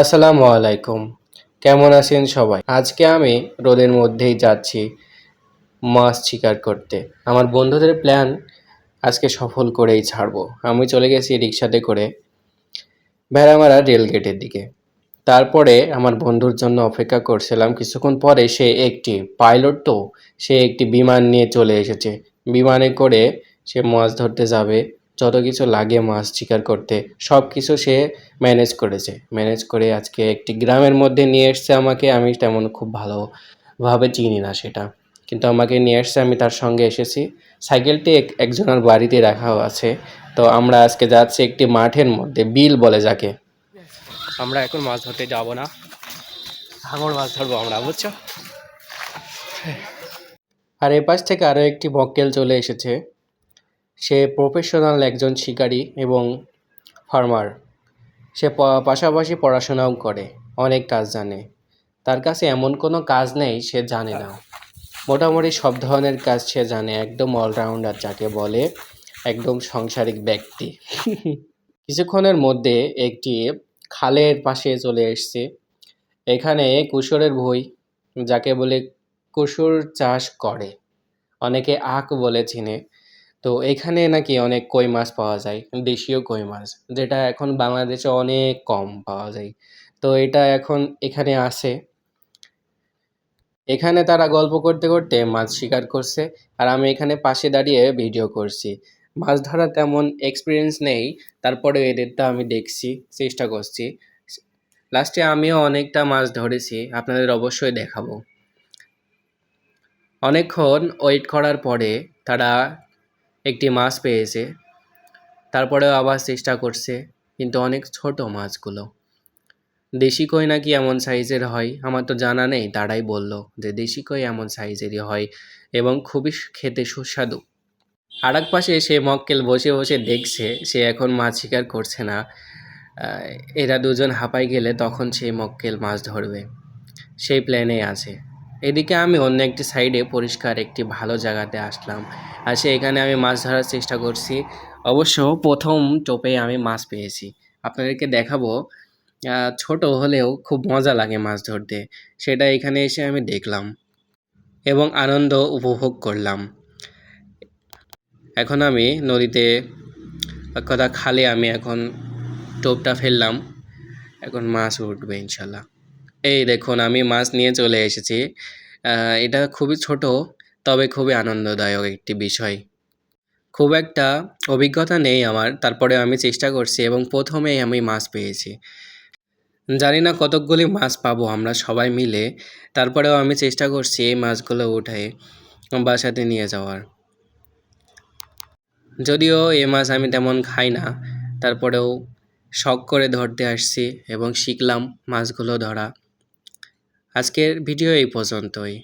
আসসালামু আলাইকুম। কেমন আছেন সবাই? আজকে আমি রোদের মধ্যেই যাচ্ছি মাছ শিকার করতে। আমার বন্ধুদের প্ল্যান আজকে সফল করেই ছাড়বো। আমি চলে গেছি রিকশাতে করে ভেড়ামারা রেলগেটের দিকে। তারপরে আমার বন্ধুর জন্য অপেক্ষা করছিলাম। কিছুক্ষণ পরে সে একটি বিমান নিয়ে চলে এসেছে। বিমানে করে সে মাছ ধরতে যাবে। যত কিছু লাগে মাছ শিকার করতে সব কিছু সে ম্যানেজ করেছে। ম্যানেজ করে আজকে একটি গ্রামের মধ্যে নিয়ে এসছে আমাকে। আমি তেমন খুব ভালোভাবে চিনি না সেটা। কিন্তু আমাকে নিয়ে এসছে, আমি তার সঙ্গে এসেছি। সাইকেলটি একজনের বাড়িতে রাখাও আছে। তো আমরা আজকে যাচ্ছি একটি মাঠের মধ্যে, বিল বলে যাকে। আমরা এখন মাছ ধরতে যাব না, হাঙর মাছ ধরবো আমরা, বুঝছো? আর এপাশ থেকে আরও একটি মক্কেল চলে এসেছে। সে প্রফেশনাল একজন শিকারী এবং ফার্মার। সে পাশাপাশি পড়াশোনাও করে, অনেক কাজ জানে। তার কাছে এমন কোনো কাজ নেই সে জানে না। মোটামুটি সব ধরনের কাজ সে জানে, একদম অলরাউন্ডার যাকে বলে, একদম সাংসারিক ব্যক্তি। কিছুক্ষণের মধ্যে একটি খালের পাশে চলে এসেছে। এখানে কুশোরের ভুঁই, যাকে বলে কুশোর চাষ করে, অনেকে আখ বলে চিনে। তো এখানে নাকি অনেক কই মাছ পাওয়া যায়, দেশীয় কই মাছ, যেটা এখন বাংলাদেশে অনেক কম পাওয়া যায়। তো এটা এখন এখানে আসে। এখানে তারা গল্প করতে করতে মাছ শিকার করছে, আর আমি এখানে পাশে দাঁড়িয়ে ভিডিও করছি। মাছ ধরা তেমন এক্সপিরিয়েন্স নেই, তারপরে এদেরটা আমি দেখছি, চেষ্টা করছি। লাস্টে আমিও অনেকটা মাছ ধরেছি, আপনাদের অবশ্যই দেখাবো। অনেকক্ষণ ওয়েট করার পরে তারা একটি মাছ পেয়েছে। তারপরেও আবার চেষ্টা করছে, কিন্তু অনেক ছোট মাছগুলো। দেশি কই নাকি এমন সাইজের হয়, আমার তো জানা নেই, তারাই বলল যে দেশি কই এমন সাইজেরই হয় এবং খুবই খেতে সুস্বাদু। আর এক পাশে সে মক্কেল বসে বসে দেখছে, সে এখন মাছ শিকার করছে না। এরা দুজন হাঁপাই গেলে তখন সেই মক্কেল মাছ ধরবে, সেই প্ল্যানে আছে। এদিকে আমি অন্য একটি সাইডে পরিষ্কার একটি ভালো জায়গাতে আসলাম। আর এখানে আমি মাছ ধরার চেষ্টা করছি। অবশ্য প্রথম টোপে আমি মাছ পেয়েছি, আপনাদেরকে দেখাবো। ছোট হলেও খুব মজা লাগে মাছ ধরতে, সেটা এখানে এসে আমি দেখলাম এবং আনন্দ উপভোগ করলাম। এখন আমি নদীতে, খালে আমি এখন টোপটা ফেললাম, এখন মাছ উঠবে ইনশাল্লাহ। এই দেখুন, আমি মাছ নিয়ে চলে এসেছি। এটা খুবই ছোট, তবে খুবই আনন্দদায়ক একটি বিষয়। খুব একটা অভিজ্ঞতা নেই আমার, তারপরে আমি চেষ্টা করছি এবং প্রথমেই আমি মাছ পেয়েছি। জানি না কতকগুলি মাছ পাবো আমরা সবাই মিলে, তারপরেও আমি চেষ্টা করছি এই মাছগুলো উঠায় বাসাতে নিয়ে যাওয়ার। যদিও এই মাছ আমি তেমন খাই না, তারপরেও শখ করে ধরতে আসছি এবং শিখলাম মাছগুলো ধরা। আজকের ভিডিও এই পর্যন্তই।